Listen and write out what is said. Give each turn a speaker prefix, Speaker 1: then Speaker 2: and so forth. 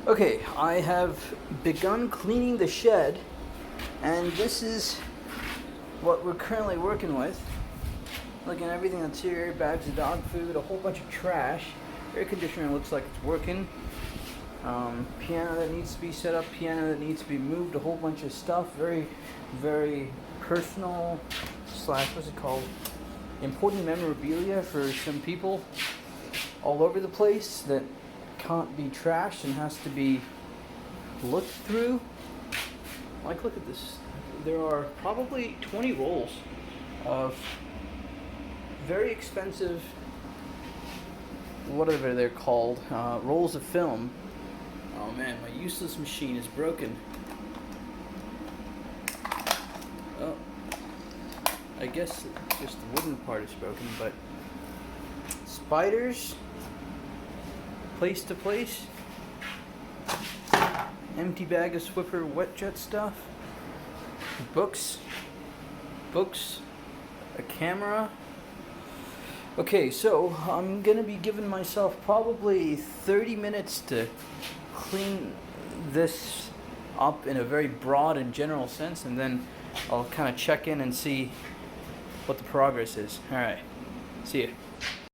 Speaker 1: Okay, I have begun cleaning the shed, and this is what we're currently working with. Looking at everything that's here, bags of dog food, a whole bunch of trash. Air conditioner looks like it's working. Piano that needs to be set up, piano that needs to be moved, a whole bunch of stuff. Very, very personal slash, what's it called? Important memorabilia for some people all over the place that can't be trashed and has to be looked through. Like, look at this. There are probably 20 rolls of very expensive, whatever they're called, rolls of film. Oh man, my useless machine is broken. Oh, I guess just the wooden part is broken, but spiders, place to place, empty bag of Swiffer wet jet stuff, books, a camera. Okay, so I'm gonna be giving myself probably 30 minutes to clean this up in a very broad and general sense, and then I'll kind of check in and see what the progress is. All right, see ya.